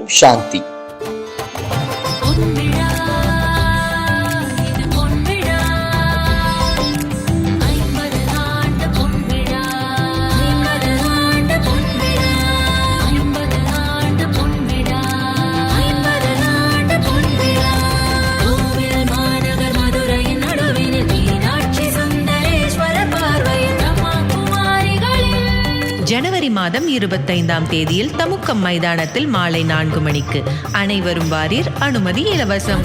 சாந்தி. ஜனவரி மாதம் 25ஆம் தேதியில் தமுக்கம் மைதானத்தில் மாலை 4 மணிக்கு அனைவரும் வாரீர், அனுமதி இலவசம்.